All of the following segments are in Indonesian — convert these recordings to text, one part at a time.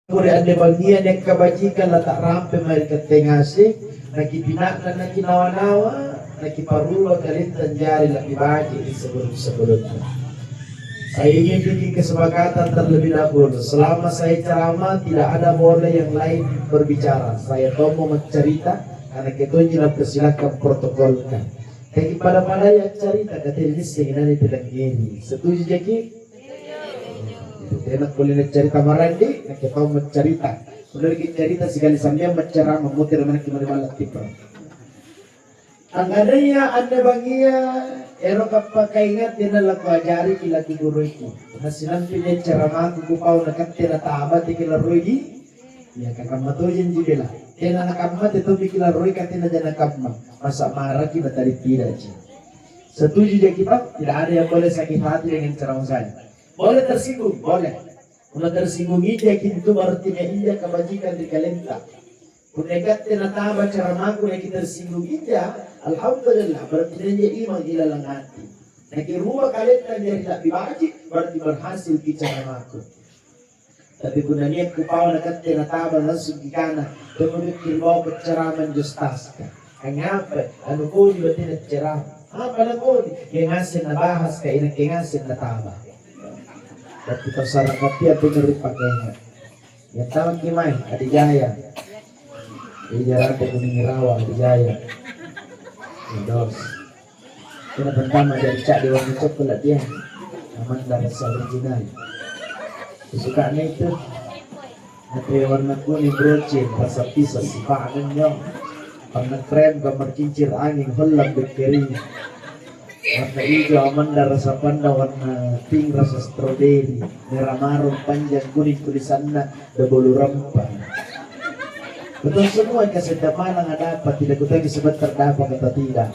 Kuri ande bagian yang kebajikan letak rampe mereka tengasi nakipinak na nakinawa-nawa nakiparulo kalintan jari lebih baik sebelum-sebelumnya. Saya ingin bikin kesepakatan terlebih dahulu. Selama saya ceramah tidak ada boleh yang lain berbicara. Saya tahu mau mencerita karena kita tidak persilakan protokolkan. Tapi pada yang cerita kata ini sehingga tidak gini. Setuju jadi? Enak boleh cerita marandi, nak kita mau cerita. Sudah kita cerita sekali sambil mencerah memutir mana kemana tipe. Anggadanya anda bagia erok apa kaingat dia laku ajari kila guru itu. Nasinan pilih ceramah kuku pau nakat tera tabat kila roi. Ya kakak matujin juga lah. Tena nakamat itu bikilah roi katina jana kamma. Masa marah kita tadi tidak sih. Setuju je kita tidak ada yang boleh sakit hati dengan ceramah saya. Boleh tersinggung, boleh. Kalau tersinggung ija itu berarti ija kebajikan di kalenta. Kunegat tinataba ceramahku yang kita tersinggung ija, alhamdulillah berarti dia iman ilalang hati. Nakirua kalenta dia tidak dibajik berarti berhasil di ceramahku. Tapi kuna niat kupau nakat tinataba langsung di kana, kemudian bawa penceraman justaskan. Kanyapa, anu ko di batin at ceramah. Apa na ko di? Kengasin na bahas ka inang kengasin na taba. Tapi terserah kopi apa ngeri pakainya. Ya tahu gimana? Adi Jaya. Di jalan ke Kuning Rawa, Adi Jaya. Dos. Kena pertama dari cak di warna coklat dia. Aman dari original. Kesukaannya itu. Nanti warna kuning brocin, rasa pisah sifakan nyong. Warna krem gambar kincir angin helam berkering. Warna hijau amanda rasa panda, warna pink rasa strawberry, merah marun panjang kuning tulisannya double rempah. Betul semua yang mana nggak dapat, tidak kutanya sebentar dapat atau tidak.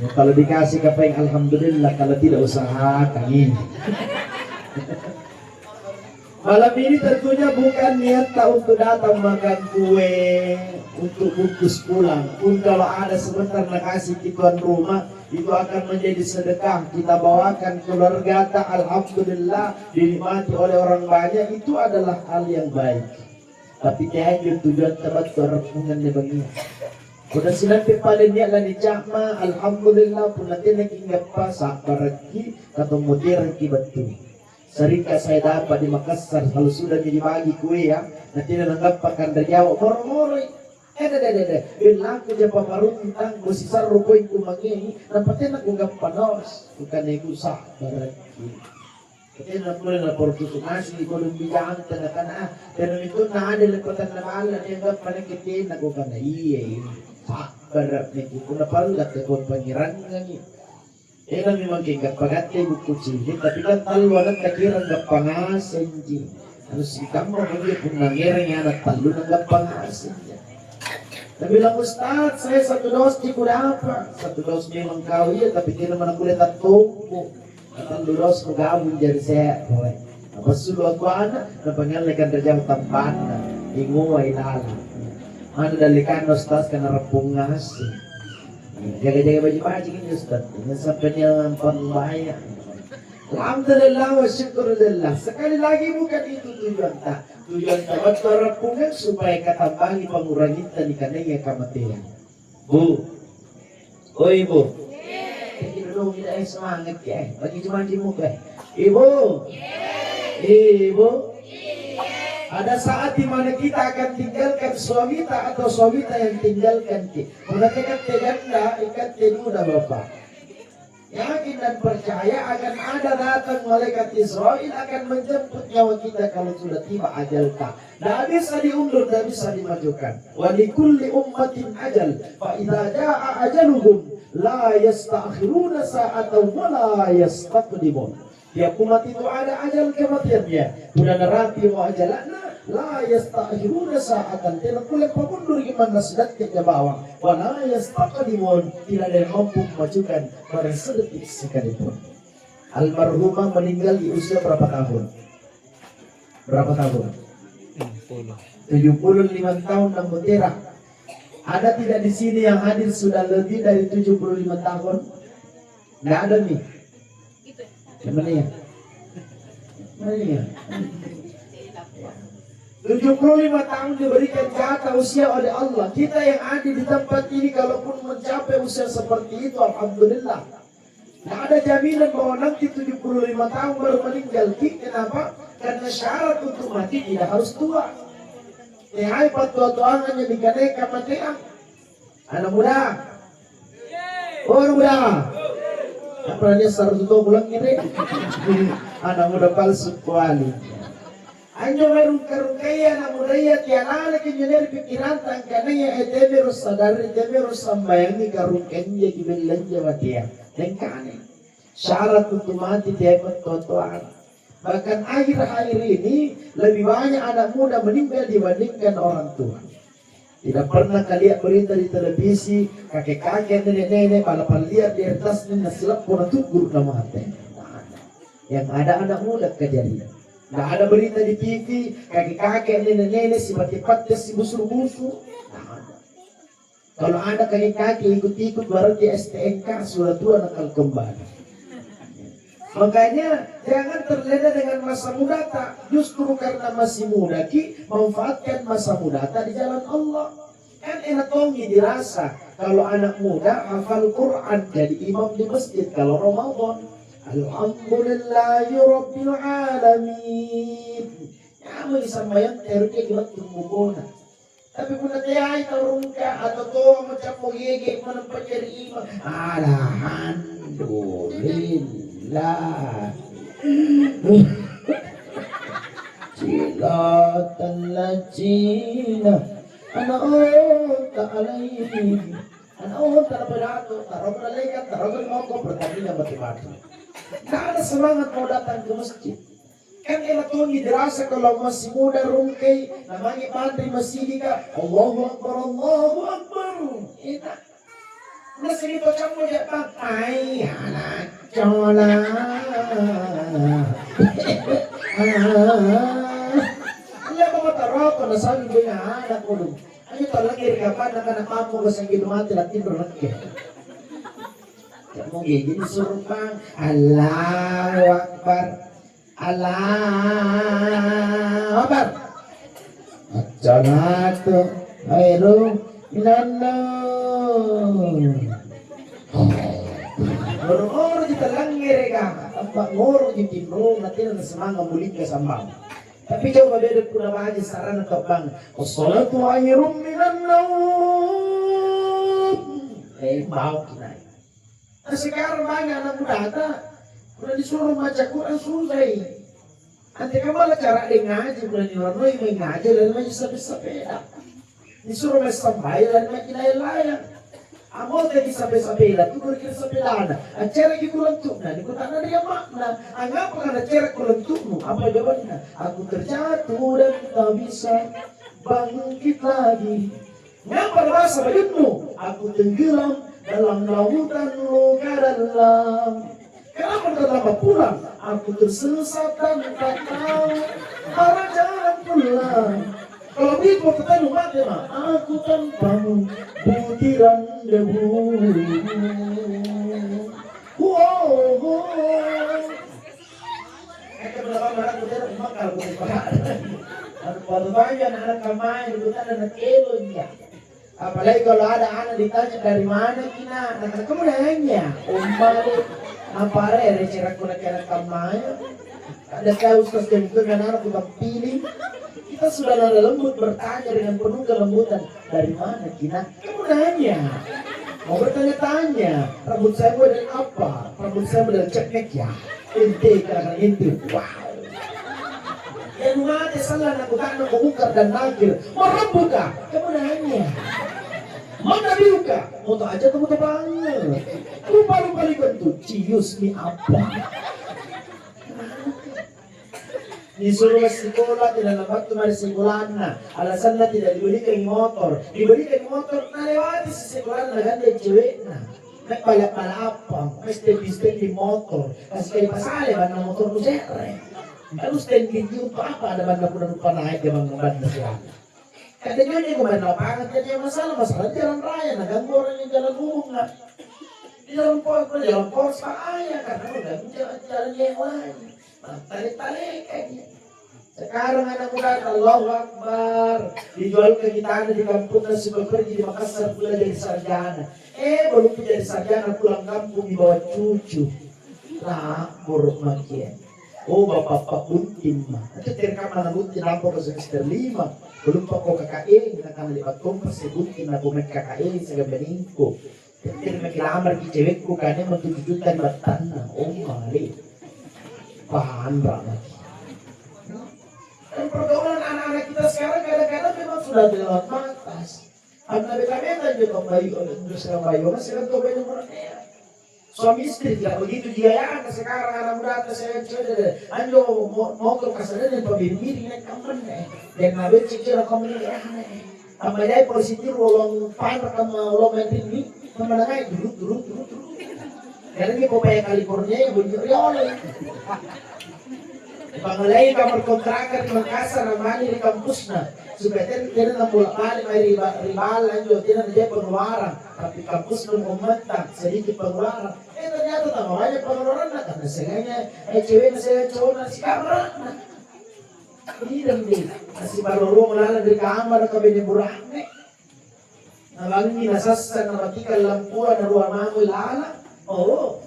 Ya, kalau dikasih apa yang alhamdulillah, kalau tidak usahakan ini. Malam ini tentunya bukan niat tak untuk datang makan kue, untuk bungkus pulang. Pun kalau ada sebentar nakasih di tuan rumah, itu akan menjadi sedekah. Kita bawakan keluarga tak, alhamdulillah dinikmati oleh orang banyak, itu adalah hal yang baik. Tapi tahajud tujuan tempat kerepungan di bagian. Sudah sinampi paling niat lah dicakma, alhamdulillah pun nanti naging pasak baraki atau mudir betul. Seringkali saya dapat di Makassar kalau sudah dibagi kue ya, nanti nanggap pakan dari Jawa moro-moro. Bilang ko dyan pamarutang mo si Sarro ko yung kumangin, nampatay na kung gampanos, kung kanay ko sa baraki. Kasi na ko na portusumasi, ko nung bigyan ka na, pero nito na adalipatan na mahala, yung gampanakitin na ko ka na iya, sa baraki ko na palulat na kung pangirangan niya. Ela memang kenggat pagate buku cilik, tapi kan talwa nang nakirang gapangasin ji. Harus ditambah lagi pun nangirang yang anak talu nang gapangasin ji. Tapi bilang Ustaz, saya satu dos di kuda apa? Satu dos memang kau iya, tapi tidak mana kuda tak tumpu. Satu dos menggabung jadi saya. Apa sulu aku anak, napangal lekan rejang tampana, ingu wa ilala. Mana dalikan Ustaz kena repung ngasih. Jaga-jaga baju-baju ini Ustaz, ini sampai yang bahaya. Alhamdulillah wa syukurillah. Sekali lagi bukan itu tujuan tak. Tujuan tak terpungan supaya katambangi pengurangi tanikannya kematian. Bu, oi bu. Kita dulu kita semangat ya. Bagi cuma di muka. Ibu, ibu. Ada saat di mana kita akan tinggalkan suami tak atau suami tak yang tinggalkan kita. Mengatakan teganda ikat teduda bapak. Yakin dan percaya akan ada datang malaikat Israel akan menjemput nyawa kita kalau sudah tiba ajal tak. Tidak bisa diundur, tidak bisa dimajukan. Wa likulli ummatin ajal. Fa idza jaa ajaluhum la yastakhiruna sa'atan wa la yastaqdimun. Tiap umat itu ada ajal kematiannya. Sudah nerapi mau ajalannya, la yastakhiruna sa'atan. Tidak boleh mundur gimana sedetik ke bawah. Wa la yastaqdimun. Tidak ada yang mampu memajukan pada sedetik sekalipun. Almarhumah meninggal di usia berapa tahun? Berapa tahun? 75 tahun dan mutera. Ada tidak di sini yang hadir sudah lebih dari 75 tahun? Nggak ada nih. Mana ya? Mana ya? 75 tahun diberikan jatah usia oleh Allah. Kita yang ada di tempat ini kalaupun mencapai usia seperti itu, alhamdulillah. Tidak ada jaminan bahwa nanti 75 tahun baru meninggal. Kenapa? Karena syarat untuk mati tidak harus tua. Hai patua-tuaan hanya dikaneka matian. Anak muda. Oh anak muda. Apa dia sarduto pulang ini? Anak muda palsu kuali. Anjo merungkaya anak muda ya tiada lagi nyelir pikiran tangkanya eteme harus sadar eteme harus sambayangi karungkanya di belanja wadia. Tengkane. Syarat untuk mati dia patua-tuaan. Bahkan akhir-akhir ini lebih banyak anak muda meninggal dibandingkan orang tua. Tidak pernah kalian berita di televisi kakek-kakek nenek-nenek pala-pala lihat di atasnya nasilap pun tugur nama hati. Yang ada anak muda kejadian. Nggak ada berita di TV kakek-kakek nenek-nenek sifat-sifatnya si busur-busur. Nggak ada. Kalau ada kakek-kakek ikut-ikut berarti STNK sudah tua nakal kembali. Makanya jangan terlena dengan masa muda tak. Justru karena masih muda manfaatkan masa muda tak di jalan Allah. Kan enak tongi dirasa kalau anak muda hafal Quran jadi imam di masjid kalau Ramadan. Alhamdulillahi Rabbil Alamin. Ya bisa bayang terke gilat tumbukona. Tapi kuna tayai tarungka atau to macam mogege menempat jadi imam. Alhamdulillah. Cilatan la Cina. Anak tak alaihi. Anak tak berdato, tak berlekat, tak bermokok bertanding mati-mati. Tak ada semangat mau datang ke masjid. Kan enak tuh dirasa kalau masih muda rungkai, namanya pandai masih dika. Allahu Akbar, Allahu Akbar. Enak. Masih itu kamu datang. Ay, anak cola. Lihat apa taruh pada saat punya anak kodum. Ayo talangir kapan anak mampu kesang hidup mati nanti berlengkeh. Kamu gini suruh bang. Allahu Akbar. Allahu Akbar. As-salatu khairum minan nawm. Ngoro kita langir ka, tampak ngoro di timro natin na semanga muling ka sambang. Tapi coba beda puna bahagia saran atau bang. As-salatu khairum minan nawm. Mau kinai. Nah sekarang banyak anak muda udah disuruh baca Quran susah. Nanti kamu cara dia ngaji, bulan Ramadan main ngaji dan main sepeda. Disuruh main sampai dan main layang. Amo tadi sampai-sampai tu berkira sepeda. Acara kita lentuk, nah ikutan ada yang makna. Angapa kan acara lentukmu? Apa jawabannya? Aku terjatuh dan tak bisa bangkit lagi. Ngapa bahasa badanmu? Aku tenggelam dalam lautan luka dalam. Kenapa terlambat pulang? Aku tersesat dan tak tahu arah jalan pulang. Kalau begitu ketemu mati mah, aku tanpamu butiran debu. Wow. Kita berapa orang kita makal kita. Baru banyak anak kamai itu kan anak elonya. Apalagi kalau ada anak ditanya dari mana kina, anak kamu nanya, balik apa ada cerak kuna kena kamai. Ada kau ustaz yang itu kan anak kita pilih. Kita sudah nada lembut bertanya dengan penuh kelembutan. Dari mana kina? Kamu nanya. Mau bertanya-tanya. Rambut saya model apa? Rambut saya model ceknek ya. Ente kadang ente. Wow. Yang mati salah nak bukan nak bukar dan nakir. Mau rambut kah? Kamu nanya. Mana biuka? Mau tak aja kamu banget. Lupa-lupa itu cius mi apa? Disuruh sekolah tidak nampak tu mari sekolah na. Alasannya tidak diberikan motor. Diberikan motor na lewati sekolah na ganda cewek na. Nak balap-balap apa? Mesti di motor. Kasi kali pasale ban na motor mo sere. Kalau stand video untuk apa? Ada banda pun lupa naik ke banda siya. Katanya dia kemarin lapangan katanya masalah jalan raya naganggu orang yang jalan umum na. Di jalan pos ayah karena udah jalan yang lain. Tarik-tarik kayaknya. Sekarang anak muda, Allahu Akbar, dijual ke kita di kampung dan sudah pergi di Makassar pula jadi sarjana. Belum jadi sarjana pulang kampung dibawa cucu. Nah, buruk makin. Oh, bapak buntin mah. Itu terkaman buntin lampau ke semester 5. Belum pokok KKE, kita akan lipat kompas buntin aku main KKE saya beningko. Tapi makin lamar di cewekku karena mau 7 juta di tanah. Oh, mali. Paham banget. Dan pergaulan anak-anak kita sekarang kadang-kadang memang sudah di lewat batas. Anak kami kan juga bayu, sekarang bayu, sekarang tuh bayu murah. Suami istri tidak begitu dia ya. Sekarang anak muda saya coba anjo mau ke pasar dan pembiri naik kampung dan nabe cicil kamu ini apa dia positif rolong panas sama rolong ini sama naik dulu. Karena ini Popeye California yang bunyi oleh. Pangalay kamar kontrakan di Makassar namanya di kampusnya supaya tidak bolak balik rival lanjut tidak dia pengeluaran tapi kampus belum mementang sedikit pengeluaran ternyata namanya pengeluaran karena sengaja cewek saya cowok nasi kamar tidak nih nasi baru melala dari kamar ke bini burane nalangi nasasa namatikan lampuan ruang mamu lala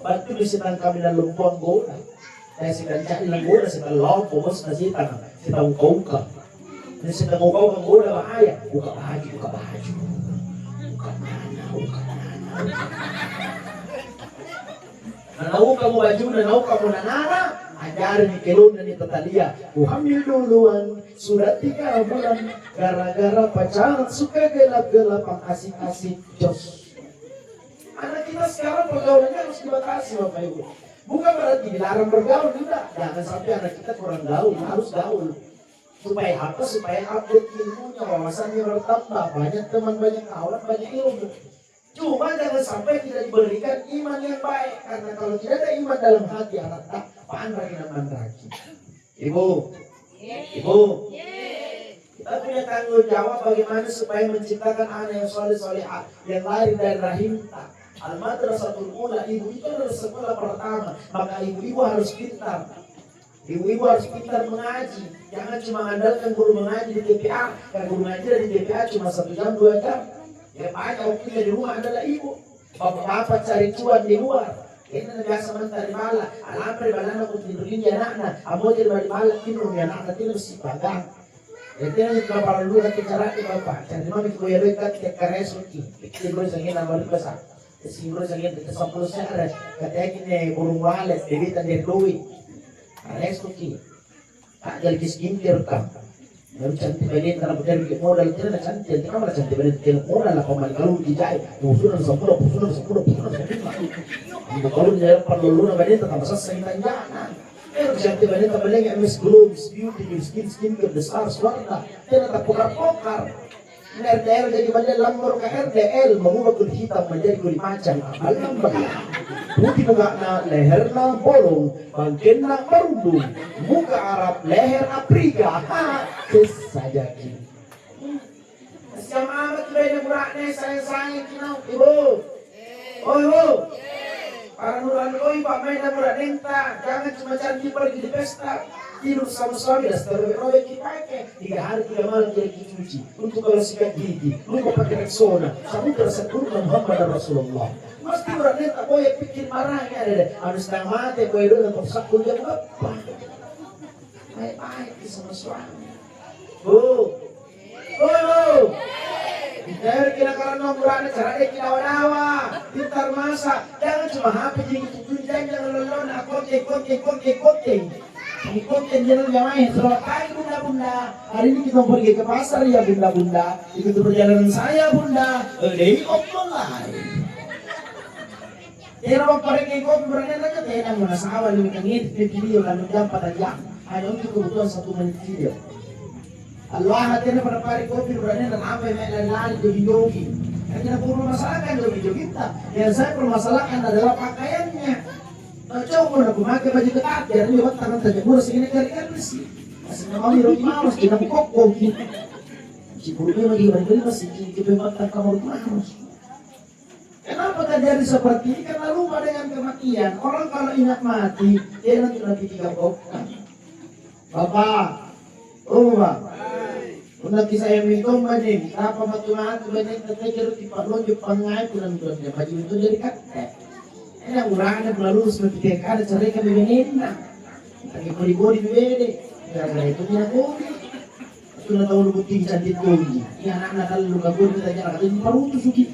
batu di setan kami dan lumpuan goda saya sedang cari lemburan, sedang lompo, bos nasi tanah, sedang kongkang. Dan sedang kongkang goda bahaya. Buka baju. Buka mana. Nanau kamu baju, nanau kamu nanana. Ajarin di kelon dan di tetalia. Hamil duluan, sudah 3 bulan. Gara-gara pacaran suka gelap-gelap, asik-asik jos. Anak kita sekarang pergaulannya harus dibatasi Bapak Ibu. Bukan berarti dilarang bergaul, tidak. Jangan sampai anak kita kurang gaul, harus gaul. Supaya apa? Supaya update ilmunya, wawasannya bertambah. Banyak teman, banyak kawan, banyak ilmu. Cuma jangan sampai tidak diberikan iman yang baik. Karena kalau tidak ada iman dalam hati anak tak, pandang dan lagi. Ibu, kita punya tanggung jawab bagaimana supaya menciptakan anak yang soleh-solehah, yang lari dari rahim tak. Al-Madrasatul Ula, ibu itu adalah sekolah pertama, maka ibu-ibu harus pintar. Ibu-ibu harus pintar mengaji. Jangan cuma andalkan guru mengaji di TPA. Karena guru mengaji dari TPA cuma 1 jam 2 jam. Ya banyak waktunya di rumah adalah ibu. Bapak-bapak cari cuan di luar. Ini biasa mentar di bala. Alam peribadana aku tidurin ya anaknya. Amo di bala tidur ya anaknya tidur si bagang. Jadi nanti kalau para dulu nanti cara di bapak. Jadi mami kau yang dekat ke karesuki. Tidur sengit nama besar. Siguro sa ganyan, sa 10 sara, katanya kini burung walet, evitan dari duit. Ares ko ki. Dahil skincare ka. Lalu cantik banget, karena benar modal kita na cantik. Kita malah cantik banget, kita modal lah pemain kalau dijahit. Pusunan sa 10. Ang kalau dijahit perlu na banget, tambah sa tanjana. Pero cantik banget, tambah lagi MS Glow, Miss Beauty, Miss Skincare, The Stars, warna. Kaya natapukar-pokar. RDL jadi banyak lambor ke RDL mengubah kulit hitam menjadi kulit macan alam bagi putih muka na leher na bolong bangkin na merundung muka Arab leher Afrika saja kini siapa amat sudah yang beratnya sayang kinau ibu ibu para nuran koi pak main na berat nenta jangan cuma cari pergi di pesta tidur sama suami dan setelah robek dipakai 3 hari 3 malam jadi dicuci untuk kalau sikat gigi lupa pakai Rexona sabun terasa kurang Muhammad Rasulullah mesti berarti tak boleh pikir marahnya ada harus setengah mati boleh dulu untuk sakul dia apa baik-baik sama suami bu dari kira karena nomornya cara dia kinawa-nawa pintar masak jangan cuma HP jadi tunjang jangan lelon konting Ikutin jalan yang lain. Selamat pagi bunda. Hari ini kita pergi ke pasar ya bunda. Ikuti perjalanan saya bunda. Dari omong lain. Era pergi kopi berada dekat ya mana sawah lebih kengit video lalu jam 4 jam. Hanya untuk kebutuhan 1 menit video. Allah hatinya pada pergi kopi berada dan apa yang lari jogi. Karena perlu masalahkan jogi kita. Yang saya permasalahkan adalah pakaiannya. Coba nak memakai baju ketat, biar lewat tangan saja murah segini kali sih. Masih mau di rumah malas, kita kokok gitu. Si buruknya lagi balik masih kita makan kamar terus. Kenapa terjadi seperti ini? Karena lupa dengan kematian. Orang kalau ingat mati, dia nanti 3 kokok. Bapak, Oh ba? Kung nagkisaya mo ito, manin, tapa matumaan, manin, tatagiro, tipalon, yung pangay, pulang-pulang niya, pati ito dari kate. Eh, ang uraan na pulalus, mapitay ka, saray kami manin na. Tagi-bori-bori, bibili. Gara-gara ito niya ko. Ito na taon lubuting sa dito. Iya, anak-anak kalulugagod, kita niya nakatid, paruto, suki.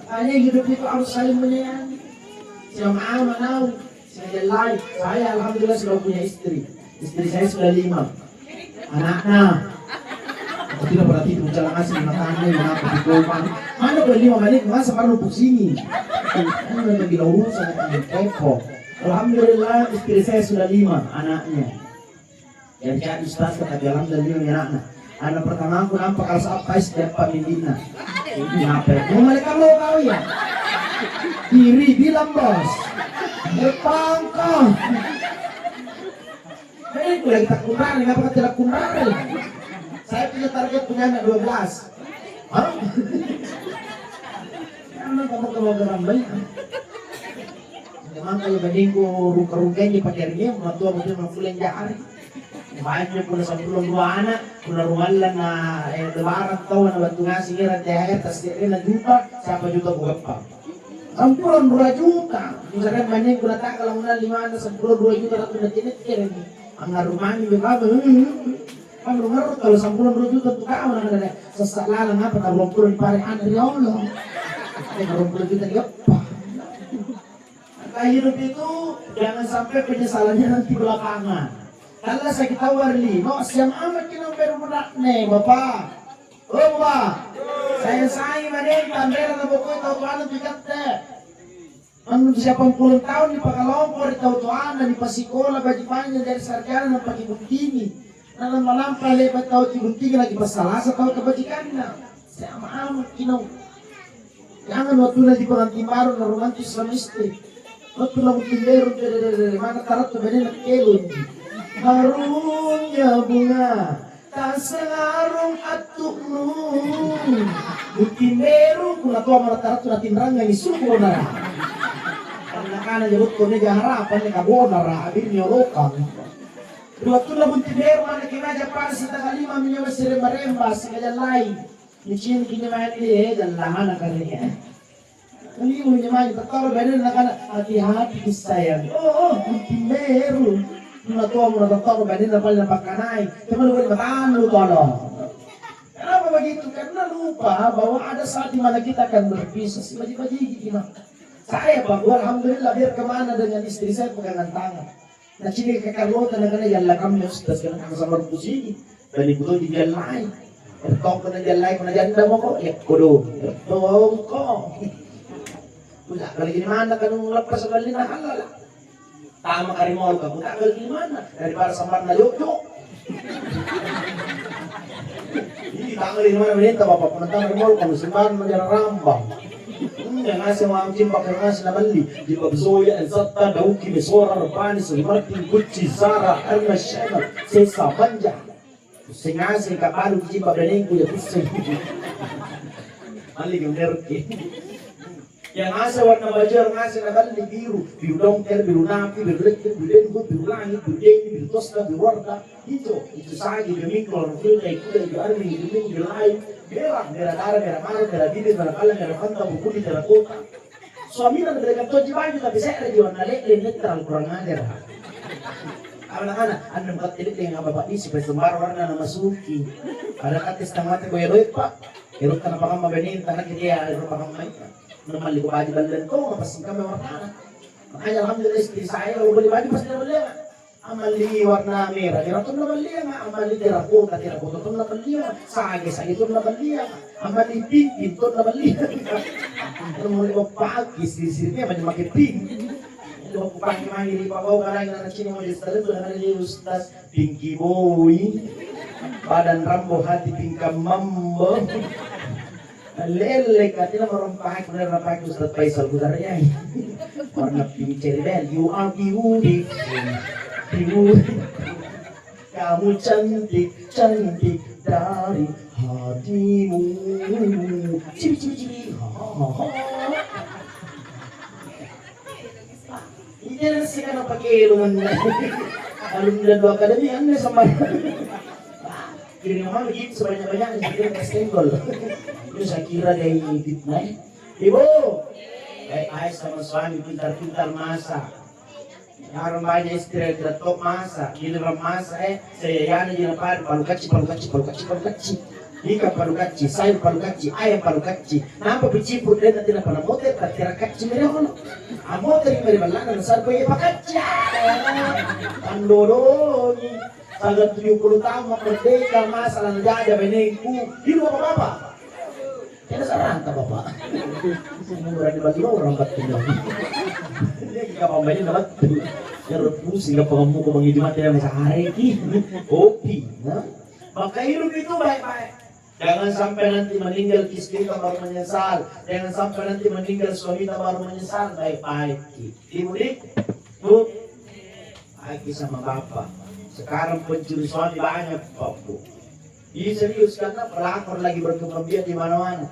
Kaya, hidup itu harus saling menyayangi. Siya manaw, siya lalay. Saya, alhamdulillah, sudah punya istri. Istri saya sudah 5. Anak na. Ako tidak berarti kung jalan asing matangay, mga kapituman. Ano ba 5 balik? Masa parang pusini. Ano na ginaurusan ang kepo. Alhamdulillah, istri saya sudah 5 anaknya. Yang kaya ustaz kata alhamdulillah yung anak na. Anak pertama ko nampak kalau sa apay setiap pamilina. Ngapet. Bumalik ang mga kau ya. Kiri bilang bos. Depan kau. Baik, lagi tak kunari, ngapa tidak kunari? Saya punya target punya anak 12. Hah? Emang kamu mau gerambay? Memang kalau banding ko ruka-rukanya pakai rinnya, matua mungkin mafulan jahari. Banyak pula 10 anak, pula rumalan na lebaran tahu na bantu ngasih ngira THR tas dia na juta, siapa juta berapa? 10 juta. Misalkan banyak pula tak kalau na 5 anak 10 juta ratu na tinit kira ni. Ang rumahnya berapa? Ang rumah kalau 10 juta tuh kau na ada sesala lang apa tak 20 pare anak ya Allah. 20 juta dia apa? Hidup itu jangan sampai penyesalannya nanti belakangan. Kalau sakit warli, no siam amat kita berumat nih, bapak. Oh bapak, saya mana tambah na buku tahu tuan tiket teh. Anu siapa 10 tahun di Pakalompor di tahu tuan di pasikola baju panjang dari sarjana dan pakai bukti. Nah malam lebat tahu bukti lagi pasalasa tahu kebajikannya. Saya amat kita. Jangan waktu nanti pengantin baru na romantis sama istri. Waktu lagu timberu dari mana tarat tuh benar kelun. Harumnya bunga tak sengarung atukmu bukin beru kula tua marataratu na tinranga ni suko na karena kana jabut ko ni harapan ni kabona ra abin ni lokang dua tula bukin beru mana kinaja para sa tagalima minyo seremba-remba sa kajalay ni chin kinyaman ni dan lahana kaniya kali mo nyaman tatalo bener na kana hati-hati sayang bukin beru Muna tua muna doktor banding dapat nampak kanai, cuma lupa makan lu tolong. Kenapa begitu? Karena lupa bahwa ada saat di mana kita akan berpisah. Si baji-baji gimana? Saya Pak, alhamdulillah biar kemana dengan istri saya pegangan tangan. Nah sini ke Carlota na yang lakam niya sudah sekarang kasama pusing. Balik ko di jalan lain. Ertok ko na jalan lain, ko na janda mo ko, kodo. Ertok ko. Udah, kalau gimana kan lepas sekali na halal. Tama ka rin mo ka, kung tagal gimana? Dari para sambar na yuk. Hindi, tagal rin naman naman bapak punantang rin mo ka, musimbahan mo dyan rambang. Yang ngasih mga jimbak yang ngasih na mali, jibab Zoya, Elzata, Dauki, Mesora, Rapanis, Martin, Gucci, Zara, Erna, Shema, Sesa, Banja. Kasi ngasih kapalo, jibab na ko, ya pusing. Mali yung nerke. Yang ngasih warna baju yang ngasih nakal di biru dongker, biru napi, biru lekir, biru dengu, biru langit, biru deni, biru tosca, biru warna, itu sagi, biru minggu, orang filter, biru armi, biru minggu, biru lain, merah darah, merah marah, merah bibir, merah kala, merah fanta, buku di merah kota. Suami kan mereka toji baju tapi saya ada di warna netral kurang ajar. Anak-anak, anda mengkatilik dengan bapak ini supaya sembar warna nama suki. Ada katis tangmati ko eroy pa, erot ka na pa kang mabanin, tanah kaya erot pa kang may. Normally ko baju balan ko, mapasing kami warna. Makanya alhamdulillah istri saya kalau beli baju pasti nabali nga. Amali warna merah, tira tum nabali nga. Amali tira kota tum nabali nga. Sage tum nabali nga. Amali pink tum nabali nga. Ano mo libo pagi, sisirnya banyak makin pink. Libo pagi-pagi di pabaw ka lang na sini mo just talaga na ni Ustaz Pinky Boy. Badan rambo hati pingka mambo. Lele katila merompakai bener rampakai Ustaz Faisal Budarnya. Warna pink cherry bell, you are beautiful. Kamu cantik dari hatimu. Cibi. Ini na sih kan pakai ilmuwan na. Alumni dua akademi ano sama. Kirim mama begitu sebanyak-banyaknya kita kesenggol. Itu saya kira dari fitnah. Ibu, baik sama suami pintar-pintar masak. Orang banyak istri ketok masak, giliran masak saya yana jina palu kacci. Ikan palu kacci, sayur palu kacci, ayam palu kacci. Nampak bicipur dan nanti nak pada motor, kira kacci mereka mana? Motor yang mereka lana besar kau ya pakacci. Andoroni. Tanggal 70 tahun merdeka masalah jajah benengku hidup apa-apa tidak sarang tak bapak berani bagi orang betul dia kita pembeli dapat nyerut pusing ke pengemuk menghidup mati yang sehari kopi maka hidup itu baik-baik. Jangan sampai nanti meninggal istri baru menyesal, jangan sampai nanti meninggal suami baru menyesal. Baik-baik ibu bu baik sama bapak. Sekarang pencuri suami banyak, Pak Bu. Ini serius karena pelakor lagi berkembang biak di mana-mana.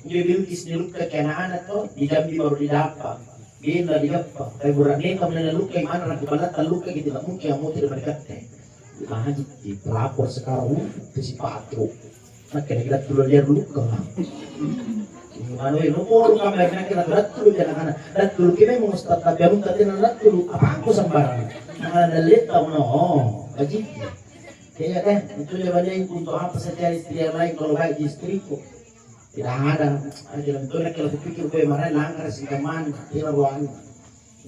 Dia bilkis di luka ke anak-anak tuh, di Jambi baru didapat. Gila didapat. Tapi burak neta menena luka yang mana nanti balatan luka gitu nggak mungkin yang mau tidak mendekatnya. Mahajit di pelakor sekarang ke si Patro. Nah kira-kira dulu lihat luka. Gimana ini? Nomor kamera kira berat dulu jangan dan dulu kita mau start tapi aku tadi nanti dulu apa aku sembarang. Ada lihat tahu no, wajib. Kayaknya kan itu jawabannya untuk apa saya cari istri yang lain kalau baik istriku. Tidak ada. Aja itu nak kalau pikir gue marah langgar si teman, tidak bohong.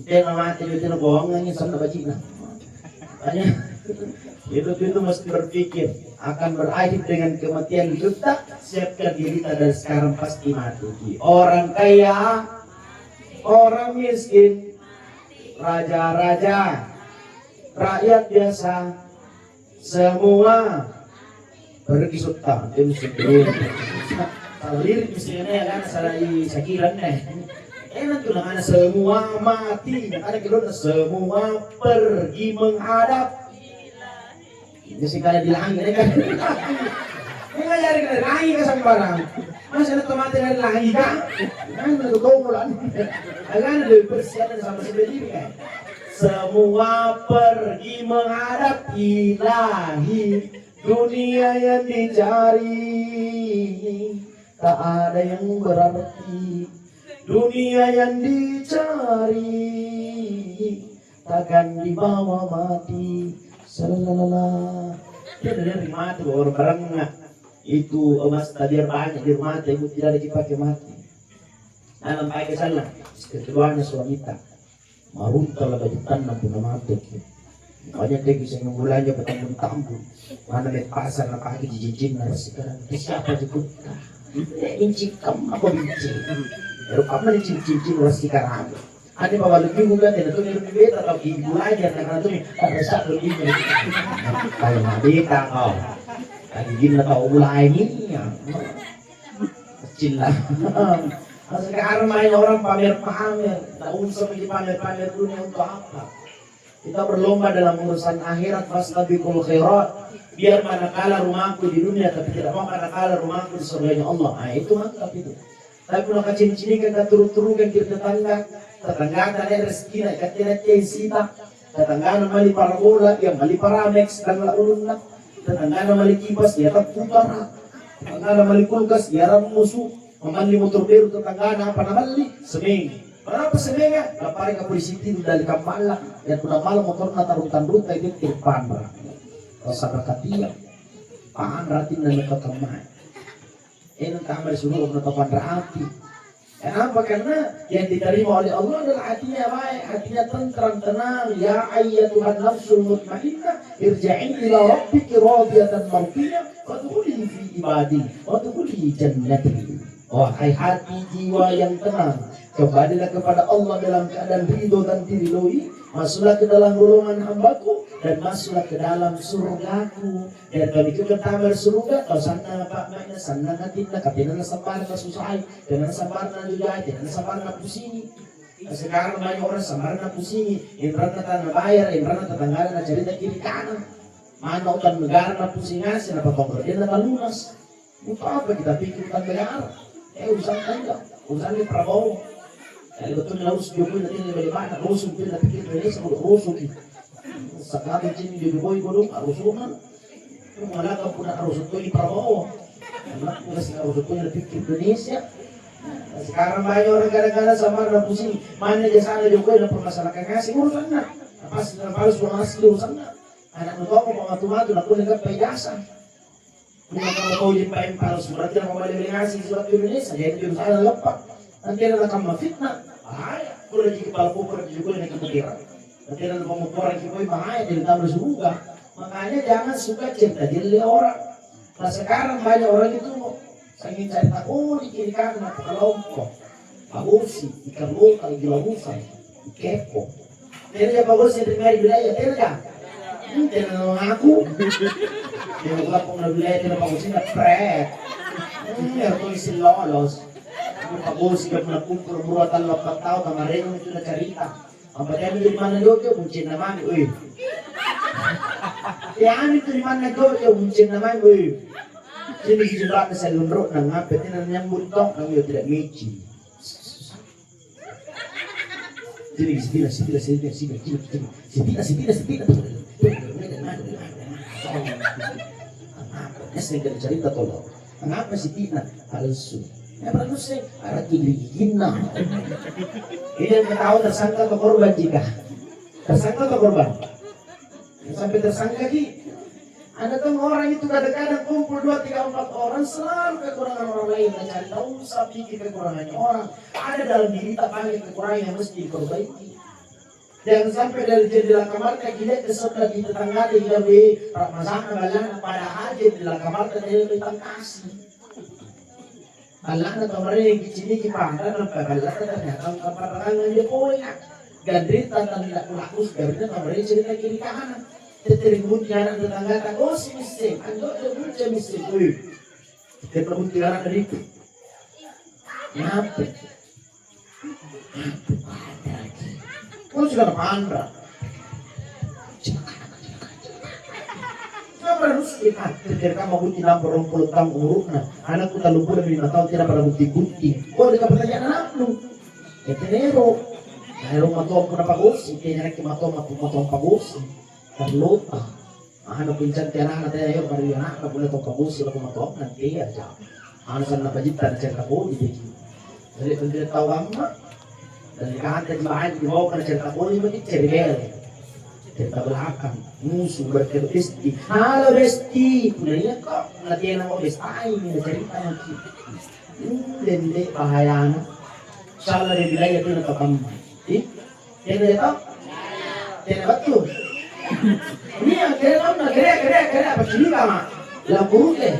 Tidak mati tidak bohong ini sama bajina. Tanya, itu mesti berpikir akan berakhir dengan kematian kita. Siapkan diri kita dari sekarang pasti mati. Orang kaya, orang miskin, raja-raja. Rakyat biasa semua pergi sultan itu sendiri. Kalau lirik misalnya kan salah sakiran enak tuh nama semua mati, ada kira semua pergi menghadap. Ini sih kalau dilangin kan. Ini nggak jadi kan lagi ke sembarang. Masa ada tomat dari lagi kan? Kan itu kau mulan. Agak ada persiapan sama sendiri kan. Semua pergi menghadap ilahi, dunia yang dicari tak ada yang berarti. Dunia yang dicari takkan dibawa mati. Salalala. Dia dari mati orang barangnya itu emas tadi banyak di rumah itu tidak dipakai mati. Dalam pakai salah. Keduanya suamita. Marunta lah baju tanam pun mati. Banyak dia bisa menggulanya bertambun-tambun. Mana lihat pasar nak pakai cincin nasi sekarang. Siapa juga? Inci kamu apa inci? Baru kamu ni cincin nasi sekarang. Ada bawa lebih bukan? Tidak tu lebih beta atau ibu aja nak tu ada satu lebih. Kalau nak beta kau, lagi gini tahu mulai ni. Kecil lah. Sekarang main orang pamer-pamer, tak usah pergi pamer-pamer dunia untuk apa? Kita berlomba dalam urusan akhirat, fastabiqul khairat. Biar manakala rumahku di dunia, tapi tidak mau manakala rumahku di surganya Allah. Nah itu mantap itu. Tapi kalau kacin-cini kan turun-turun kita tetangga tak ada rezeki nak kata sita. Tetangga mali parabola, yang mali paramex dan la ulun nak. Tetangga mali kipas, dia tak putar. Tetangga mali kulkas, dia ram musuh. Memali motor baru tetangga apa namali seming. Berapa semingnya? Lapari ke polisi itu dari Kampala. Yang sudah malam motor tarutan-rutan itu tirpan berang. Rasa berkatia. Paan ratin dan kekamai. Ini kamar suruh menetapkan rati. Kenapa? Karena yang diterima oleh Allah adalah hatinya baik, hatinya tentram, tenang. Ya ayyatuhan nafsul mutmainnah, irja'i ila rabbiki radiyatan mardiyah, wa dkhuli fi ibadi, wa dkhuli jannati. Wahai hati jiwa yang tenang, kembalilah kepada Allah dalam keadaan ridho dan diridhoi. Masuklah ke dalam golongan hambaku dan masuklah ke dalam surgaku. Dan kami ke kamar surga, kau sana pak mana sana natinda, katina nasabar na susai, katina nasabar na juga, katina nasabar na pusini. Sekarang banyak orang sabar na pusini, indra na tanah bayar, indra na tetangga na cerita kiri kanan. Mana utan negara na pusingan, siapa kongres na lunas. Untuk apa kita pikirkan negara? Urusan tangga, urusan di Prabowo. Jadi betul harus Jokowi nanti lebih banyak rusuk kita pikir Indonesia udah rusuk. Sekarang ini di Jokowi belum rusuk kan? Wala ka po na karusot ko ni Prabowo. Anak ko kasi karusot ko na pikir Indonesia. Sekarang banyak orang gara-gara sama na pusing. Mana dia sana juga na permasalahan kaya siguro sana. Tapos harus mengasih sana. Anak mo ko pamatu-matu na kunin ka payasa. Kung nakakaulit pa yung paros, berarti na pamali ngasih surat Indonesia. Jadi yung sana lepak. Nanti na nakamafitna. Bahaya. Kung lagi kepala pupur, juga na kemutiran. Nanti na pemukuran kita bahaya. Jadi tambah suga. Makanya jangan suka cerita diri orang. Nah sekarang banyak orang itu ingin cerita, oh di kiri kanan ada kelompok, pagosi, ikan lokal, gilamusan, kepo. Tidak ya pagosi dari wilayah, tidak. Tidak mengaku. Dia bukan pengguna wilayah, tidak pagosi, tidak pret. Ya tulis lolos. Pagosi dia pernah kumpul buatan 8 tahun kemarin itu sudah cerita. Apa dia di mana Jogja buncin namanya, wih. Yang itu di mana Jogja buncin namanya, wih. Jadi jumlah keselunruk nang ngapet ini nang buntok nang yo tidak mici. Jadi sepila. Esnya cerita tolong. Mengapa si Tina palsu? Ya palsu ada gigina. Ini yang ketahuan tersangka atau korban jika tersangka atau korban? Sampai tersangka ki. Ada tuh orang itu kadang-kadang kumpul 2, 3, 4 orang selalu kekurangan orang lain mencari tahu usah pikir kekurangannya orang. Ada dalam diri tak banyak kekurangan yang mesti diperbaiki. Jangan sampai dari jendela kamar kita kesudah di tetangga di lebih masakan balang pada aja jendela kamar kita lebih kasih. Balang atau mereka yang kecil kipangkan sampai balang ternyata kamar orang dia poin. Gandrita dan tidak pulakus karena mereka cerita kiri kanan. Terima jalan tetangga tak oh si miskin, ando terbuka miskin, wih. Terima jalan dari itu. Kenapa? Oh sudah pandra. Kenapa harus kita? Ketika mau bukti nomor 20 tahun umurnya, anakku tak lupa lebih 5 tahun tidak pernah bukti. Oh dekat pertanyaan anak lu. Itu nero. Nero matong pun apa gos? Kayaknya nak matong pagos. Terlupa, ano pinsan tiara na tayo bari na kapula to kabus sila kumatok nanti aja. Ano san napajitan cerita ko di. Dari pendiri tawang ma. Dari kahit di bahay di bawah kana cerita ko di mati cerita. Cerita belakang musuh berkebesti. Halo besti, punya kok latihan mo bestai ni cerita mo. Dende bahayana. Salah di wilayah itu nakakam. Jadi itu? Tidak betul. Ini yang kira apa sini kama? Lampu deh.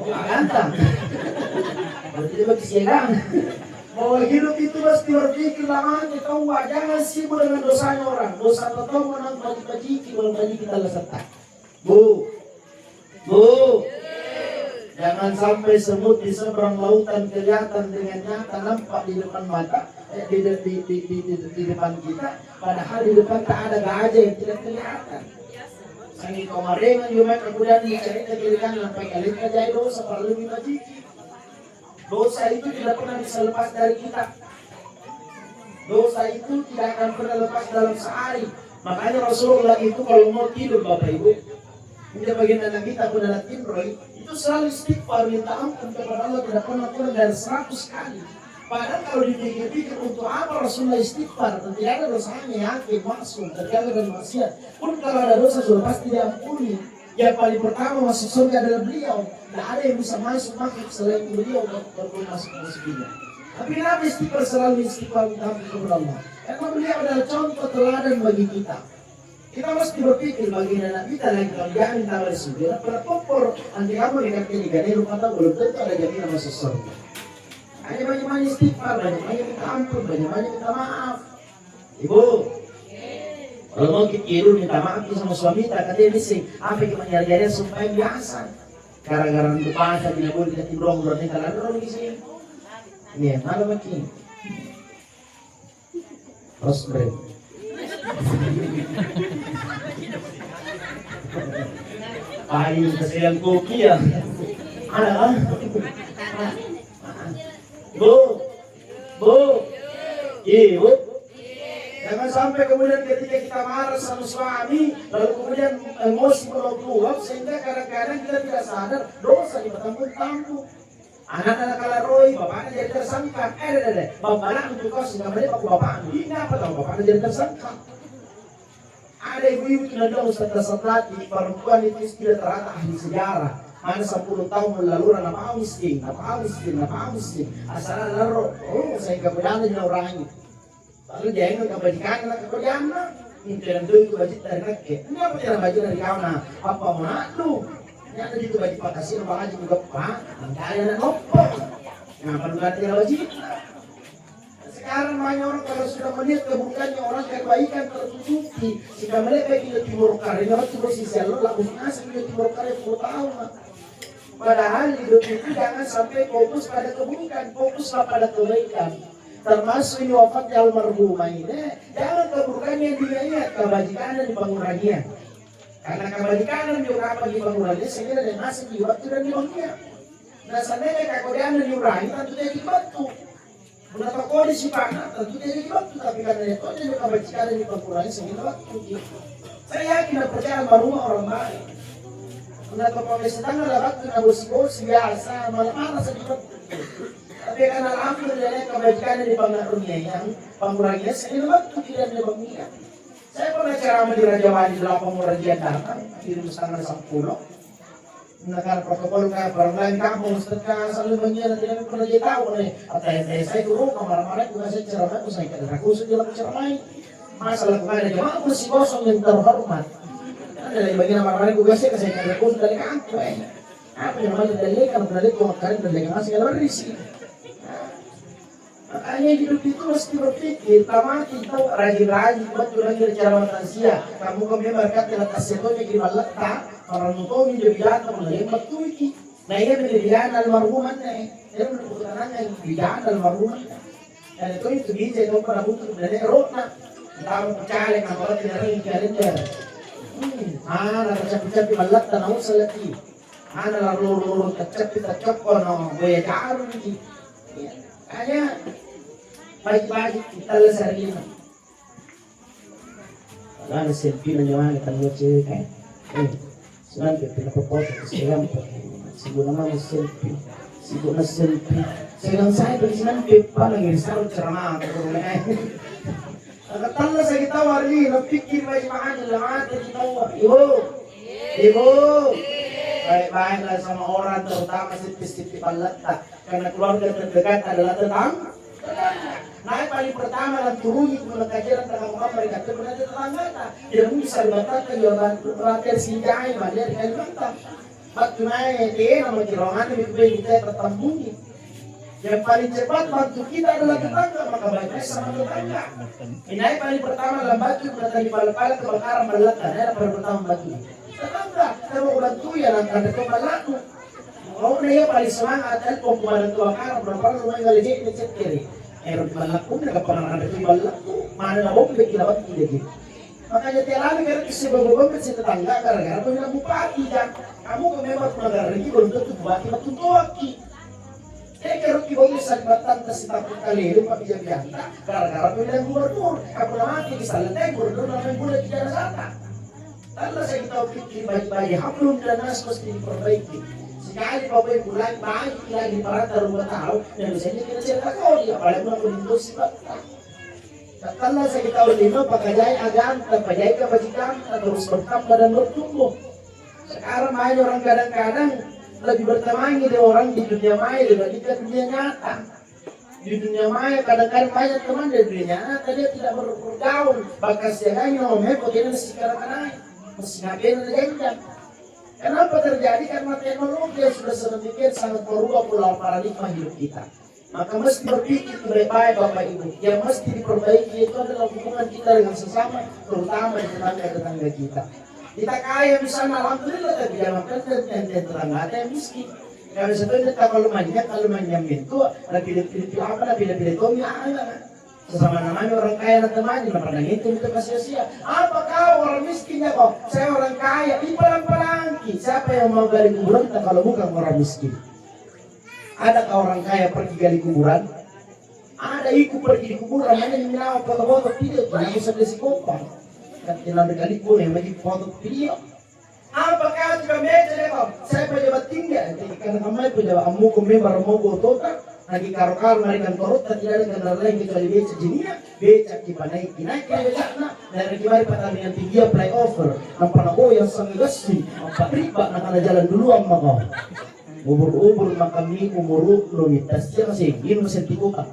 Oh ganteng. Berarti dia bagi siagaan. Bahwa hidup itu mesti berpikir lama kita jangan sibuk dengan dosanya orang. Dosa tetap menang bagi kita lesetak. Bu. Jangan sampai semut di seberang lautan kelihatan dengan nyata nampak di depan mata, di depan kita, padahal di depan tak ada gajah yang tidak kelihatan. Sangi kemarin juga kemudian dicari kejadian sampai kali kerja dosa perlu dibajiki. Dosa itu tidak pernah bisa lepas dari kita. Dosa itu tidak akan pernah lepas dalam sehari. Makanya Rasulullah itu kalau mau tidur Bapak Ibu, tidak bagian anak kita pun anak Roy itu selalu istighfar minta ampun kepada Allah tidak pernah kurang dari 100 kali. Padahal kalau dipikir-pikir untuk apa Rasulullah istighfar dan tidak ada dosanya yakin maksud terjaga dari maksiat. Pun kalau ada dosa sudah pasti diampuni. Yang paling pertama masuk surga adalah beliau. Tidak ada yang bisa masuk selain beliau untuk masuk surga. Tapi kenapa istighfar selalu istighfar minta ampun kepada Allah? Karena beliau adalah contoh teladan bagi kita. Kita mesti berpikir bagi anak kita lagi kalau jangan tahu surga. Pada popor nanti kamu dikatakan ikan lupa tahu belum tentu ada jaminan masuk surga. Hanya banyak-banyak istighfar, banyak-banyak minta ampun, banyak-banyak minta maaf. Ibu, kalau mau kita tidur minta maaf sama suami kita, katanya bisa apa yang menyari-nyari supaya biasa. Gara-gara untuk pasal tidak boleh kita tidur berarti kalau ada orang di sini. Ini ya, mana makin? Terus break. Ayo kesian kopi ya. Ada kan? Bu, ibu, Jangan sampai kemudian ketika kita marah sama suami, lalu kemudian emosi meluap sehingga kadang-kadang kita tidak sadar dosa ditampung-tampung. Anak-anak kalaroi, bapaknya jadi tersangka. Bapaknya untuk kau sehingga mereka bapak ini apa tahu bapaknya jadi tersangka. Ada ibu-ibu yang ada ustaz-ustaz di perempuan itu tidak ternyata ahli sejarah. Mana 10 tahun melalui apa miskin. Asalnya lalu, saya kemudian dia orang itu. Lalu dia ingin kebajikan nak kebajikan nak. Ini dalam itu bajik dari kakek. Ini apa cara baju dari kau nak? Apa mau nak lu? Ini ada itu baju pakasih apa aja juga pak. Angkanya nak nopo. Ngapa lu ganti bajik? Sekarang banyak orang kalau sudah melihat keburukannya orang kebaikan tertutupi. Jika mereka kita timur karya, orang terus sisa lo lakukan nasi kita timur karya 10 tahun. Padahal hidup itu jangan sampai fokus pada keburukan, fokuslah pada kebaikan. Termasuk ini wafatnya almarhumah ini, jangan keburukan yang diingat, kebajikan dan pengurangian. Karena kebajikan juga apa di pengurangian, sehingga ada nasi di waktu dan di dunia. Nah, seandainya kemudian diurangi, tentu dia dibantu. Menapa kondisi panah, tentu dia dibantu. Tapi karena itu dia kebajikan dan pengurangian sehingga waktu. Saya yakin dan percaya almarhumah orang baik. Menapa kondisi tangan adalah waktu yang bosi-bosi biasa, malah-malah sedikit. Tapi karena alhamdulillah kebajikan di pengaruhnya penguranginya sehingga waktu tidak ada pengingat. Saya pernah ceramah di Raja Wali 8 pengurangian datang di Nusantara 10. Negara protokol kayak barang lain kampung setelah selalu mengira tidak pernah dia tahu nih. Atau saya turun kamar-kamar juga saya ceramah itu saya kira aku sudah ceramah. Masalah kepada jemaah masih kosong yang terhormat. Ada yang bagian kamar-kamar juga saya kira aku dari kampung. Apa yang namanya dari kalau dari tua karin dan dengan segala berisi. Makanya hidup itu mesti berpikir, tamati tahu rajin-rajin, betul lagi cara manusia. Kamu kami berkat dengan tasyakonya kira letak, orang nutoni dia bilang mulai betul iki. Nah ini menjadi almarhumah nih, ini menurut yang bidan almarhumah. Dan itu bisa itu pada butuh dari rotna, tahu percaya kalau tidak ring kalender. Capek-capek malat tanah selati. Lalu kecap kono, boleh jarum iki. Hanya baik-baik kita lesar ini. Kalau ada selfie menyewa kita lihat cewek kan, sudah kita foto Instagram, sibuk nama selfie, Sekarang saya beri sinan pepa lagi risau ceramah berulai. Katalah saya kita wari, pikir baik-baik lah, kita ibu. Baik-baiklah sama orang terutama sipis-sipis letak karena keluarga terdekat adalah tetangga. Nah paling pertama dan turun itu kajian tentang mereka sebenarnya tetangga dia bisa dibatalkan jawaban rakyat sinjai dari Kalimantan. Waktu naik dia nama kirongan itu kita tertembungi. Yang paling cepat bantu kita adalah tetangga maka baiknya sama tetangga. Ini paling pertama dalam batu mendatangi pala-pala kebakaran melekat. Ini paling pertama batu. Tetangga, saya mau bantu ya langkah dekat malaku. Mau dia paling semangat, telepon kepada tua karang, berapa rumah yang lejek di kiri. Di malaku, mereka pernah ada di malaku, mana nak bom bikin apa tidak gitu. Makanya tiap hari karena sebab-sebab si tetangga gara-gara pemilihan bupati dan kamu memang negara ini belum tentu bupati betul toki. Kalau kita bisa batang kesitapan kali ini pak biasa gara-gara pemilihan gubernur, kamu mati di sana gubernur namanya boleh tidak sana. Kalau saya kita pikir baik-baik, hablum dan nas mesti diperbaiki. Sekali bapak ibu baik lagi para rumah tahu, dan misalnya kita cerita kau dia, apalagi menunggu sifat. Kalau saya kita lima pakajai agam, pakajai kebajikan, terus bertambah dan bertumbuh. Sekarang banyak orang kadang-kadang lebih bertemangi dengan orang di dunia maya dibandingkan dunia nyata. Di dunia maya kadang-kadang banyak teman dari dunia nyata dia tidak bergaul, bahkan siangnya ngomongnya bagaimana sekarang naik. Masih ngapain ada. Kenapa terjadi? Karena teknologi yang sudah sedemikian sangat merubah pola paradigma hidup kita. Maka mesti berpikir baik-baik Bapak Ibu. Yang mesti diperbaiki itu adalah hubungan kita dengan sesama, terutama dengan tetangga-tetangga kita. Kita kaya misalnya alhamdulillah tapi jangan dan tetangga ada yang miskin. Kalau sebenarnya kalau manjam itu pilih apa pilih tomi ada. Sesama namanya orang kaya dan temannya, pernah itu kasih sia. Apa kau orang miskinnya kok? Saya orang kaya, di pelan-pelanki. Siapa yang mau gali kuburan kita kalau bukan orang miskin? Adakah orang kaya pergi gali kuburan? Ada iku pergi di kuburan, hanya minawa foto-foto video, tidak bisa beli kopang. Kan tinggal kali pun yang bagi foto video. Apa kau juga meja deh kau? Saya pejabat tinggi, karena kami pejabat amu member mau bototan. Lagi karo-karo ngarikan torot, tidak ada kendaraan lain kecuali beca jinia, beca naik beca na, dari kemari pertandingan tinggi playover, nampak nak yang sangat gasi, nampak riba nak ada jalan duluan maka. Ubur-ubur maka mi umuruk lomitas dia masih gini masih tikukan.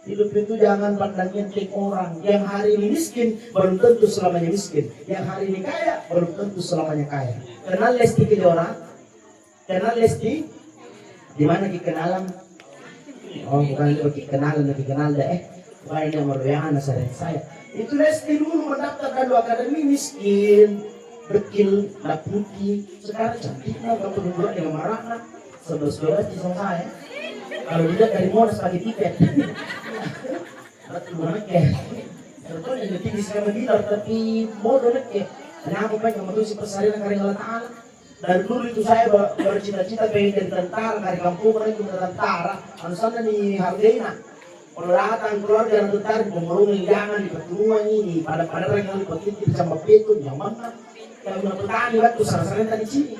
Hidup itu jangan pandang enteng orang. Yang hari ini miskin belum tentu selamanya miskin. Yang hari ini kaya belum tentu selamanya kaya. Kenal Lesti Kejora? Kenal Lesti? Di mana kenalan? Oh bukan lagi kenalan, lagi kenal deh. Bukan yang meruyakan saya. Itu Lesti dulu mendaftar dulu akademi miskin, bekil, putih. Sekarang cantik lah, gak perlu dengan marah. 11-12 di sama saya. Kalau tidak dari Monas pakai tiket. Betul banget ya. Sebetulnya jadi tinggi sekali bilang, tapi bodoh ya. Karena aku pengen memutusi persalinan karya Allah Ta'ala. Dari dulu itu saya bercita-cita pengen jadi tentara, dari kampung orang itu tentara. Alasannya nih harganya. Kalau datang keluarga dan tentara, pemurungan jangan di pertemuan ini. Pada orang yang dipetit di sama petun, nyaman kan. Kalau udah petani, waktu sarang-sarang tadi sini.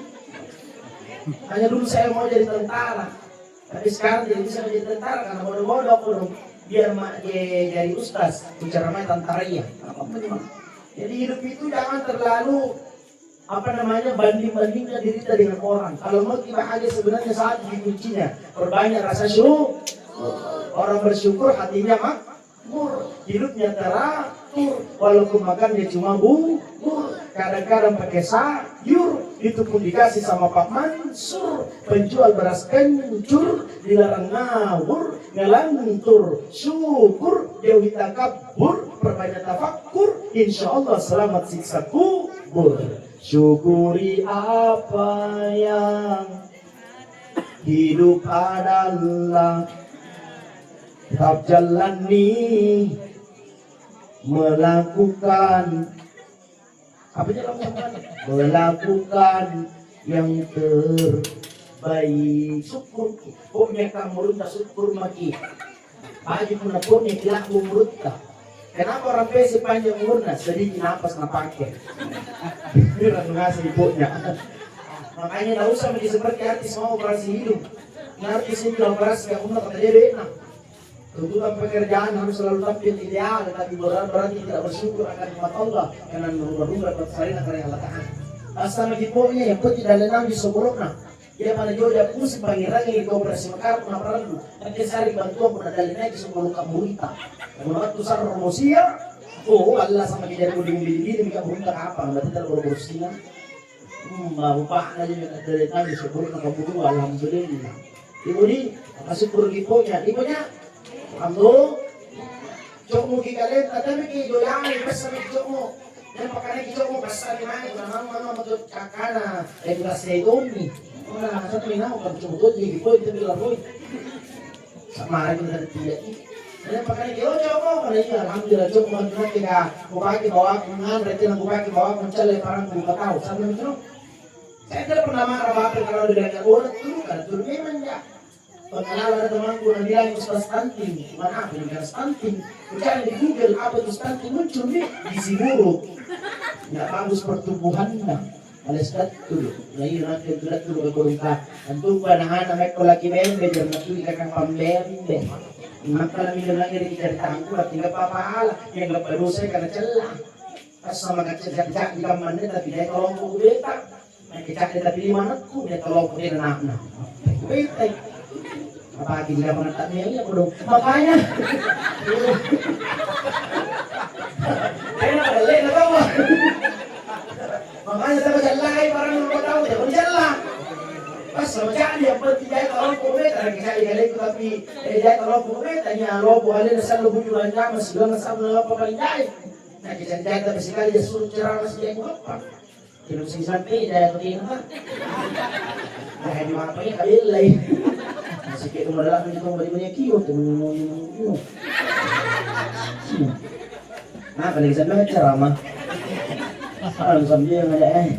Hanya dulu saya mau jadi tentara. Tapi sekarang jadi bisa menjadi tentara karena bodoh-bodoh aku dong. Biar jadi ustaz, bicara main tentara Jadi hidup itu jangan terlalu banding-bandingnya diri kita dengan orang. Kalau mau bahagia sebenarnya saat di kuncinya perbanyak rasa syukur. Orang bersyukur hatinya makmur, hidupnya teratur. Walaupun makannya cuma bubur, kadang-kadang pakai sayur. Itu pun dikasih sama Pak Mansur. Penjual beras kencur, dilarang ngawur, ngelantur, syukur, jauhi takabur, perbanyak tafakur, insya Allah selamat siksa kubur. Syukuri apa yang hidup adalah, tetap jalani, melakukan melakukan yang terbaik. Syukur pokoknya kamu runta syukur maki baju pun pokoknya kilaku murutta. Kenapa orang pesi panjang umurnya sedikit napas napake bilang ngasih pokoknya. Makanya tidak usah menjadi seperti artis mau operasi hidung. Artis ini kalau operasi gak umur kata dia enak. Tuntutan pekerjaan harus selalu tampil ideal, tapi berarti tidak bersyukur akan nikmat Allah karena merubah-rubah persalinan karya Allah Ta'ala. Asal pokoknya yang penting dalam enam di soborokna. Dia pada jauh dia pusing pangeran yang dioperasi mekar pun perlu. Nanti cari bantuan pun ada lagi sebelum kamu kita. Menurut besar promosia, oh Allah sama dia dari beli mereka beruntung apa? Berarti tidak berurusinya. Bapak aja dari tadi soborokna kamu alhamdulillah. Ibu di kasih pergi ibunya. Amdo, cok mo kikalit, tapi kidoyangan, basta may cok mo. Yan pakanay cok mo, basta limang, mama matot kakana, beras na ito ni. Wala, sa tuwing ako, pag cumutod, hindi ko, ito bilaboy. Sa marami na tidak ini. Yan pakanay cok mo, kanay alhamdulillah, cok mo, kaya bupaki bawa, berarti ng bupaki bawa, chalay parang bukataw. Sabi namin, saya tidak pernah marah bapak kalau dengan orang turun memang ya. Pengalaman temanku yang bilang Ustaz stunting, mana apa yang stunting? Mencari di Google apa itu stunting muncul nih di buruk. Nggak bagus pertumbuhannya. Alas datul. Ngayon natin datul berkurungka. Antung panahan ang laki membe jam natul kakang pambembe. Maka namin lang rin ikaritahan ko at tinggal papahala. Yang laparusay ka na tiyala. Pas sama kacak-kacak di kamannya tapi dia tolong ko ubeta. Kacak dia tapi limanat ko dia tolong ko dia na. Ubeta. Apalagi jika menetapnya ini aku dong. Makanya enak ada lena tahu. Makanya saya jalan barang yang tahu dia pun jalan. Pas sama jadi yang penting dia kalau komet ada kita igalai tapi dia kalau komet hanya lobo alih dasar lobo jualnya masih belum sama apa paling jahit. Nah kita jaga sekali dia suruh cerah masih dia apa. Kilo sing santai dia ketinggalan kan. Nah di mana punya kabilai. Sikit umalalak nito balik-balik kiyo temen-temen. Nah, kalau kita baca ceramah. Alam sambil yang ada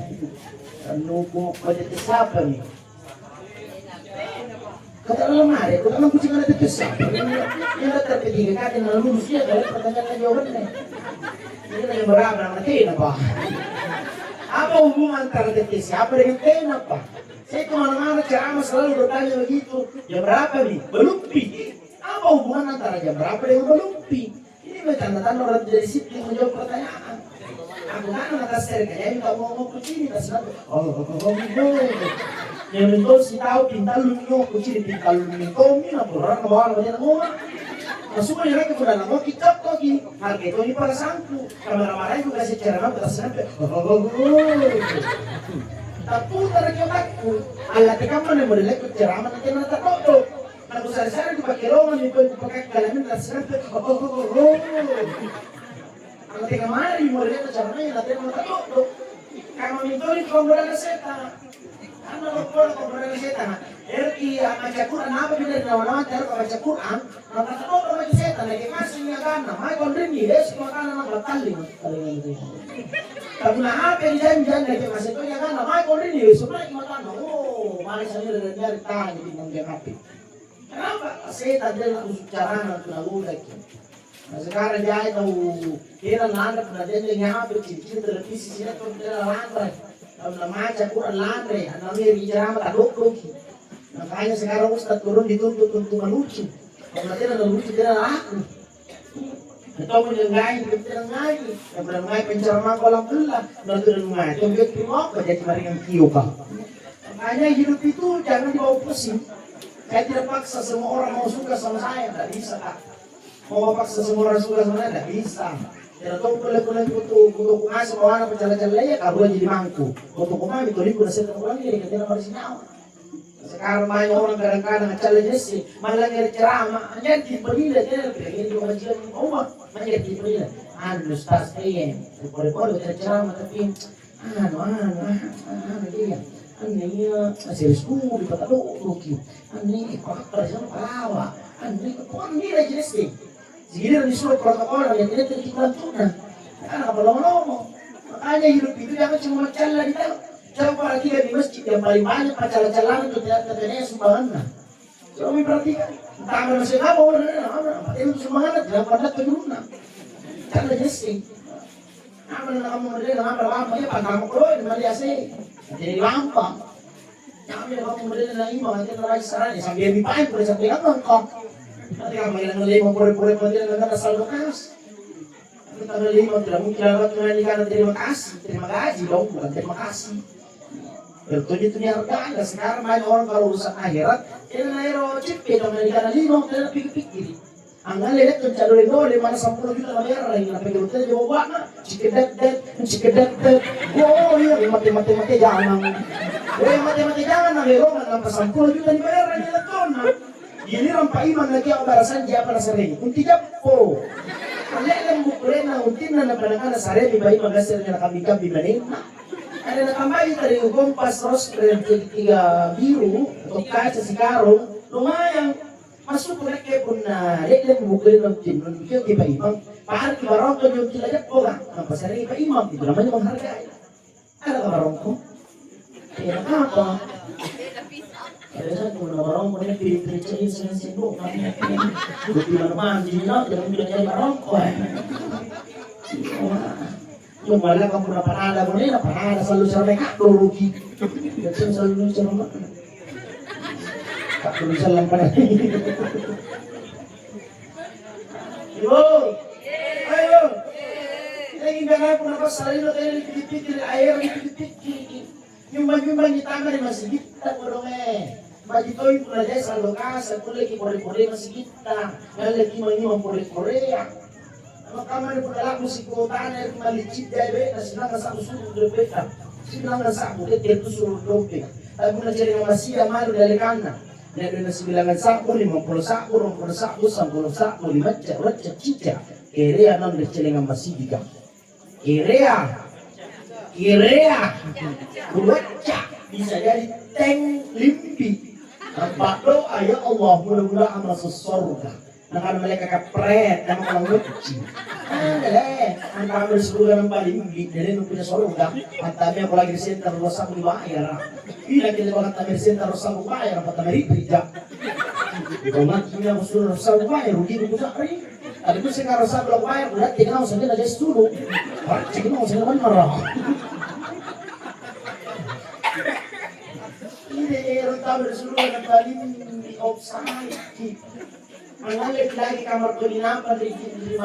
ano po pwede siapa nih? Kata lemari, kata orang kucing ada terpisah. Yang datang ketiga kata yang lulus dia kalau pertanyaan jawabannya. Ini lagi berapa nama tena pak? Apa hubungan antara tetes siapa dengan tena pak? Saya kemana-mana ceramah selalu bertanya begitu. Jam berapa nih? Belumpi. Apa hubungan antara jam berapa dengan belumpi? Ini tanda-tanda orang tidak disiplin menjawab pertanyaan. Aku kan atas serikanya minta ngomong kucing tak senang. Yang mentor si tahu pintar lu nyo kucing pintar lu nyo mina orang orang banyak ngomong. Masuk ke dalam kemudian mau kita lagi. Harga itu ini para sangku. Kamera-kamera juga secara nama tak senang. Tapi utara kyotakku. Allah tekan mana model ikut ceramah nanti nanti foto. Aku sari-sari dipakai roman itu dipakai kalamin tak senang. Kalau tengah mari model itu ceramahnya nanti nanti foto. Kamu mintori komponen setan. Karena komponen setan. Erti baca Quran apa juga di nama-nama cara baca Quran. Maka tahu baca setan lagi kasihnya kan. Mai kondrini des makanan apa tali. Tapi nah apa yang jangan lagi masih itu ya kan. Mai kondrini sebenarnya makanan. Oh, mari saya dari tanya di mangga api. Kenapa setan dia usut carana lalu lagi. Nah sekarang dia tahu kira landra pernah dia nyampe cincin televisi sini tuh dia landra. Kalau baca Quran landra, namanya ceramah tak dokter. Makanya sekarang Ustaz turun dituntut untuk melucu. Kalau nanti ada lucu dia aku. Atau menyengai, dia menyengai. Yang menyengai penceramah kolam belah, nanti menyengai. Yang dia terima apa jadi mari yang kiu pak. Makanya hidup itu jangan dibawa pusing. Saya tidak paksa semua orang mau suka sama saya, tidak bisa kak. Mau paksa semua orang suka sama saya, tidak bisa. Tidak tahu boleh untuk ngasih mau anak pencala-cala ya, kalau jadi mangku. Untuk kumami itu liku nasi terpulang jadi kita harus nyawa. Sekarang banyak orang kadang-kadang challenge sih, malah ngeri ceramah, hanya di penila dia pengen juga majikan umat, hanya di penila. Ustaz pengen, repot-repot ceramah tapi, dia, masih school di kota Doki, presiden Palawa, pon nila jenis sih. Segini disuruh protokol yang tidak terkiklan tuna, karena apa lama-lama, makanya hidup itu jangan cuma macam di dalam. Coba perhatikan di masjid yang paling banyak pacaran-pacaran itu katanya sumbangan. Coba perhatikan, entah mana masih apa orang itu sumbangan dalam pada penyurunan. Kan ada jesing. Apa nama model nama lama ya pantang kalau ini Malaysia sih. Jadi lampang. Kami nama model lagi mau nanti lagi sarana sambil dipain boleh sampai kan kok. Nanti kamu yang lima pura-pura model dengan asal bekas. Kita lima tidak mungkin dapat menyanyikan terima kasih dong bukan terima kasih. Itu dihargai. Sekarang banyak orang kalau urusan akhirat, ini nairo cepet Amerika lima, tidak pikir-pikir. Anggal lihat mencari dole mana 10 juta bayar lagi, nape kita jawab mana? Cikedet, oh iya mati jangan, mati jangan, nabi Roma nampak 10 juta dibayar lagi letona. Ini rampai iman lagi yang barasan siapa nasareni, unti japo. Alem bukurena untina na panakana sareni bayi magasirnya kami manina. Ada nakambay tadi kompas terus tiga biru atau kaca si karung lumayan masuk ke mereka pun na lek bukuin ng tinun itu tiba imam pahar kibarong ko yung kilajak ko lah apa sari iba imam itu namanya menghargai. Ada kabarong ko kaya apa ada satu kabarong ko na pilih-pilih sa sindok buti naman hindi na jangan bilang niya kabarong ko yung wala kang muna panada mo nila, panada selalu sa mereka, rugi. Kasi selalu sa mga tulisan lang pa na. Ibo! Ayo! Lagi ganap po na pa sarili tayo nagpipikir, ayaw nagpipikir. Yung mag-ibang itama rin masigita po dong Magitoy po na dahil sa lokasa, kulay kipore-pore masigita. Nalagi mga pore-pore. Kamar pun dalam musik kota ni malicit dia be, nasilang nasa usul berbeda. Silang nasa aku dia usul dompet. Tapi mula jadi masih malu dari kana. Dia ada sembilan saku, 50 saku, 20 saku, 10 saku, 5 cak, cica. Area nam de celengan masih diga. Area, baca bisa jadi tank limpi. Nampak doa ya Allah mudah-mudahan masuk surga. Nakan mereka kapret, naman walang wutsi. Ang kami ng palimbi, dali nung pinasolong ang tabi ako lagi senta rosa ko bayar. Ilang kila ko ang tabi senta rosa ko bayar, ang patamari prija. Ikaw nga, kami ako suruh sa upaya, rugi ko sa kari. Tadi ko sekarang sa belakang upaya, udah tinggal ako sa nila guys dulu. Sige mo, sa naman marah. Hindi, meron tayo na suruhan ng talim di offside. Ang lagi kamar ko ni Nampan,